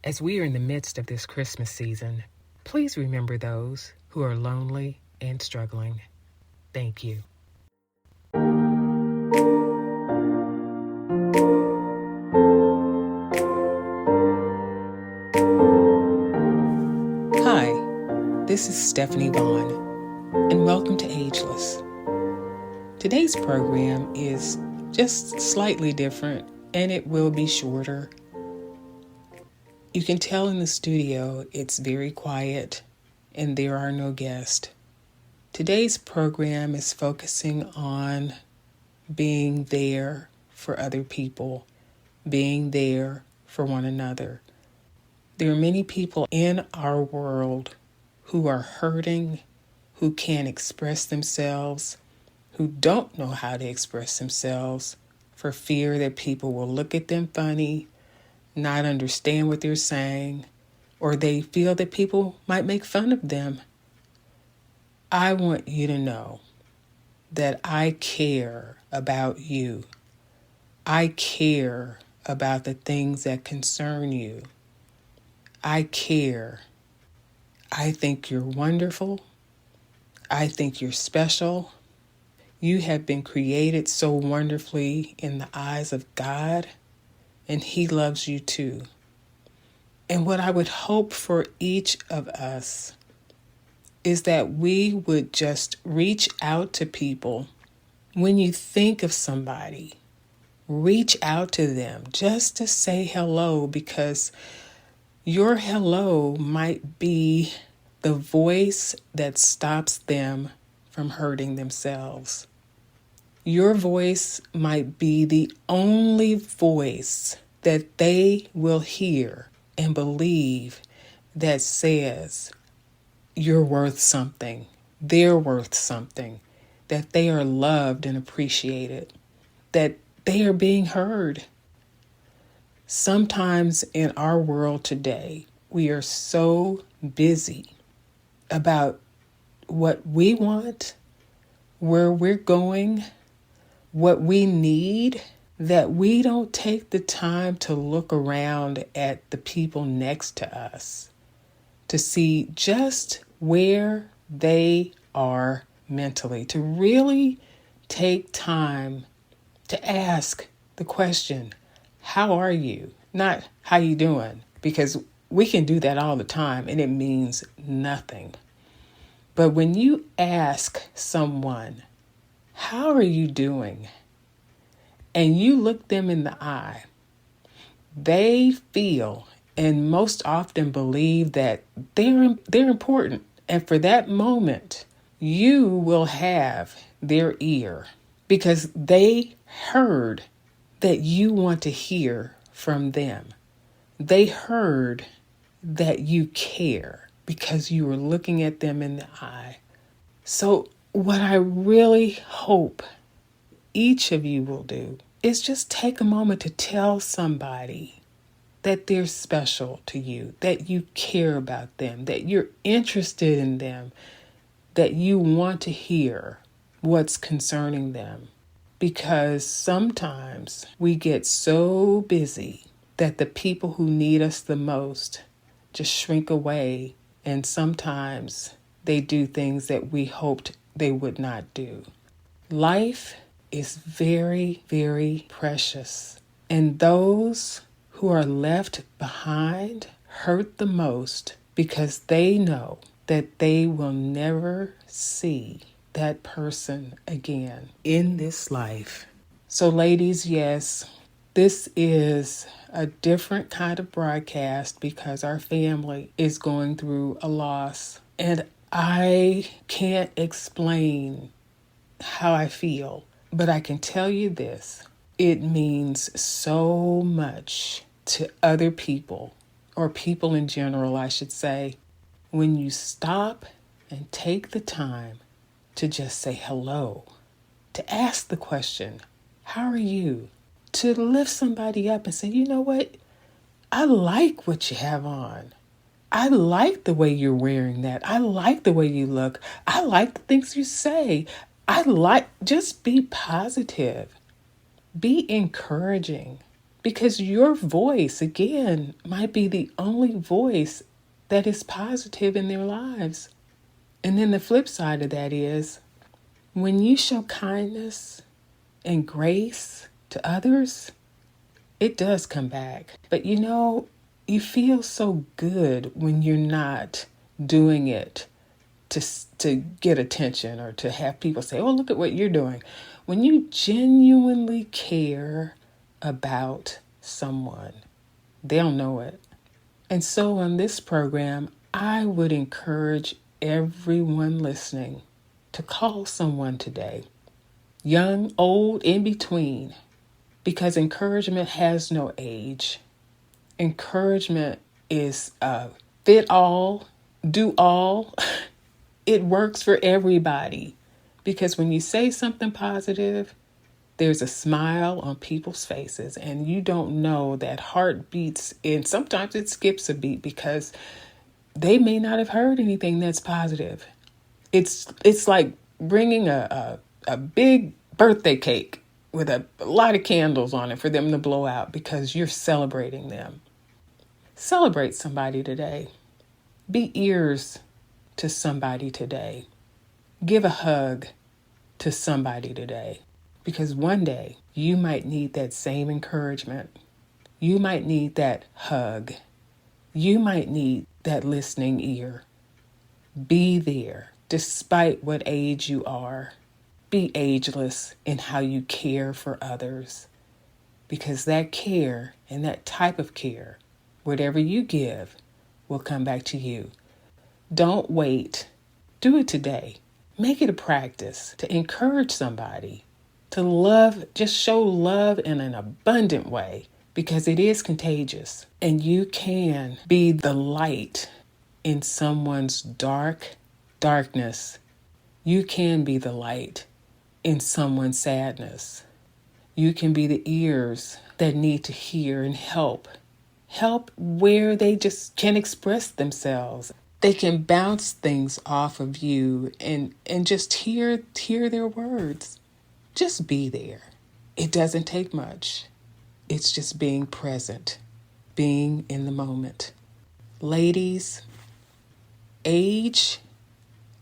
As we are in the midst of this Christmas season, please remember those who are lonely and struggling. Thank you. Hi, this is Stephanie Vaughn, and welcome to Ageless. Today's program is just slightly different, and it will be shorter. You can tell in the studio it's very quiet and there are no guests. Today's program is focusing on being there for other people, being there for one another. There are many people in our world who are hurting, who can't express themselves, who don't know how to express themselves for fear that people will look at them funny, not understand what they're saying, or they feel that people might make fun of them. I want you to know that I care about you. I care about the things that concern you. I care. I think you're wonderful. I think you're special. You have been created so wonderfully in the eyes of God, and He loves you too. And what I would hope for each of us is that we would just reach out to people. When you think of somebody, reach out to them just to say hello, because your hello might be the voice that stops them from hurting themselves. Your voice might be the only voice that they will hear and believe that says you're worth something, they're worth something, that they are loved and appreciated, that they are being heard. Sometimes in our world today, we are so busy about what we want, where we're going, what we need, that we don't take the time to look around at the people next to us to see just where they are mentally, to really take time to ask the question, how are you? Not how you doing, because we can do that all the time and it means nothing. But when you ask someone, how are you doing? And you look them in the eye, they feel and most often believe that they're important. And for that moment, you will have their ear because they heard that you want to hear from them. They heard that you care because you were looking at them in the eye. So what I really hope each of you will do is just take a moment to tell somebody that they're special to you, that you care about them, that you're interested in them, that you want to hear what's concerning them. Because sometimes we get so busy that the people who need us the most just shrink away, and sometimes they do things that we hoped they would not do. Life is very, very precious, and those who are left behind hurt the most because they know that they will never see that person again in this life. So ladies, yes, this is a different kind of broadcast because our family is going through a loss, and I can't explain how I feel, but I can tell you this. It means so much to other people, or people in general, I should say, when you stop and take the time to just say hello, to ask the question, how are you? To lift somebody up and say, you know what? I like what you have on. I like the way you're wearing that. I like the way you look. I like the things you say. Just be positive. Be encouraging. Because your voice, again, might be the only voice that is positive in their lives. And then the flip side of that is when you show kindness and grace to others, it does come back. But you feel so good when you're not doing it to get attention or to have people say, oh, look at what you're doing. When you genuinely care about someone, they'll know it. And so on this program, I would encourage everyone listening to call someone today, young, old, in between, because encouragement has no age. Encouragement is fit all, do all. It works for everybody, because when you say something positive, there's a smile on people's faces, and you don't know that heart beats, and sometimes it skips a beat because they may not have heard anything that's positive. It's like bringing a big birthday cake with a lot of candles on it for them to blow out because you're celebrating them. Celebrate somebody today. Be ears to somebody today. Give a hug to somebody today. Because one day you might need that same encouragement. You might need that hug. You might need that listening ear. Be there despite what age you are. Be ageless in how you care for others. Because that care and that type of care, whatever you give, will come back to you. Don't wait. Do it today. Make it a practice to encourage somebody, to love, just show love in an abundant way, because it is contagious. And you can be the light in someone's darkness. You can be the light in someone's sadness. You can be the ears that need to hear and help. Help where they just can't express themselves. They can bounce things off of you and just hear their words. Just be there. It doesn't take much. It's just being present, being in the moment. Ladies, age,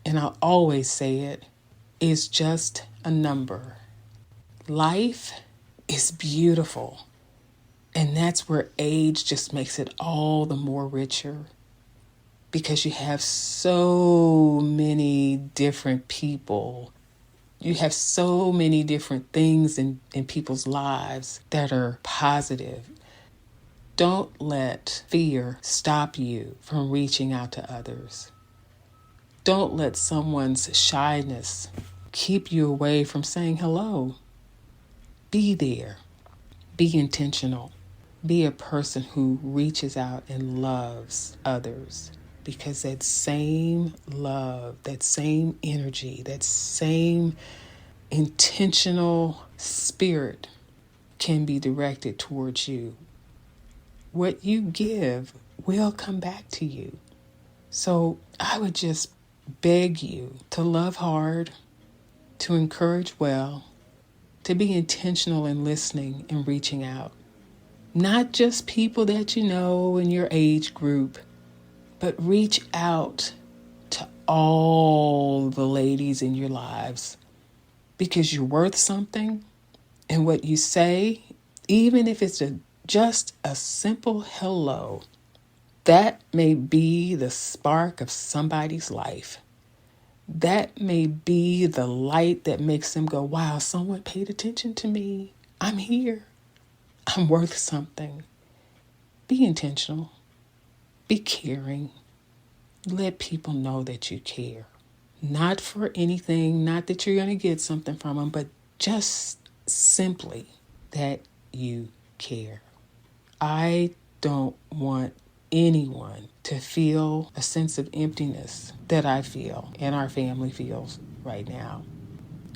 and I'll always say it, is just a number. Life is beautiful. And that's where age just makes it all the more richer. Because you have so many different people. You have so many different things in people's lives that are positive. Don't let fear stop you from reaching out to others. Don't let someone's shyness keep you away from saying hello. Be there. Be intentional. Be a person who reaches out and loves others. Because that same love, that same energy, that same intentional spirit can be directed towards you. What you give will come back to you. So I would just beg you to love hard, to encourage well, to be intentional in listening and reaching out. Not just people that you know in your age group, but reach out to all the ladies in your lives, because you're worth something. And what you say, even if it's just a simple hello, that may be the spark of somebody's life. That may be the light that makes them go, wow, someone paid attention to me. I'm here. I'm worth something. Be intentional. Be caring. Let people know that you care. Not for anything, not that you're going to get something from them, but just simply that you care. I don't want anyone to feel a sense of emptiness that I feel and our family feels right now.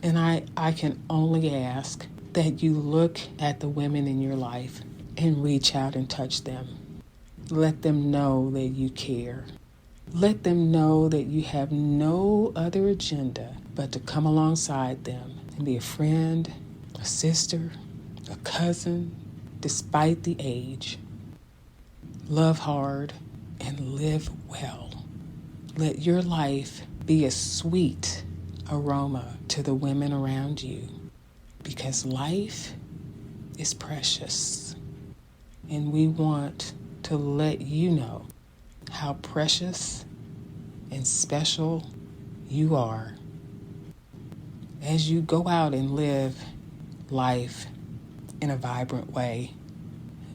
And I can only ask that you look at the women in your life and reach out and touch them. Let them know that you care. Let them know that you have no other agenda but to come alongside them and be a friend, a sister, a cousin, despite the age. Love hard and live well. Let your life be a sweet aroma to the women around you, because life is precious. And we want to let you know how precious and special you are. As you go out and live life in a vibrant way,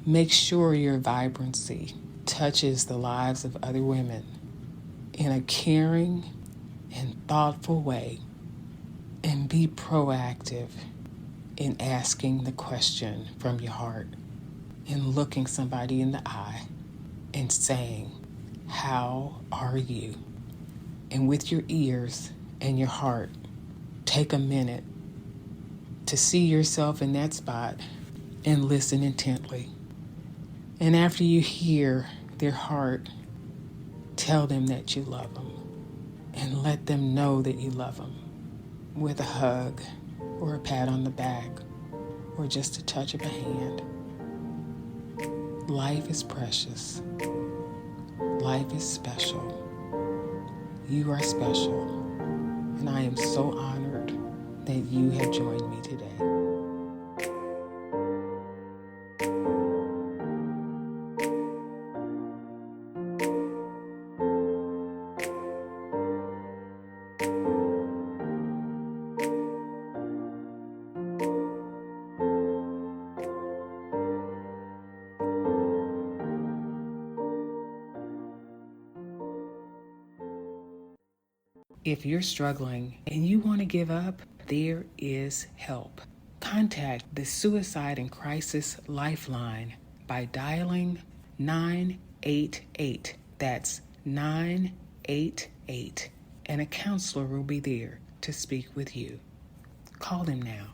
make sure your vibrancy touches the lives of other women in a caring and thoughtful way, and be proactive in asking the question from your heart and looking somebody in the eye and saying, "How are you?" And with your ears and your heart, take a minute to see yourself in that spot and listen intently. And after you hear their heart, tell them that you love them and let them know that you love them with a hug or a pat on the back or just a touch of a hand. Life is precious. Life is special. You are special. And I am so honored that you have joined me today. If you're struggling and you want to give up, there is help. Contact the Suicide and Crisis Lifeline by dialing 988. That's 988. And a counselor will be there to speak with you. Call them now.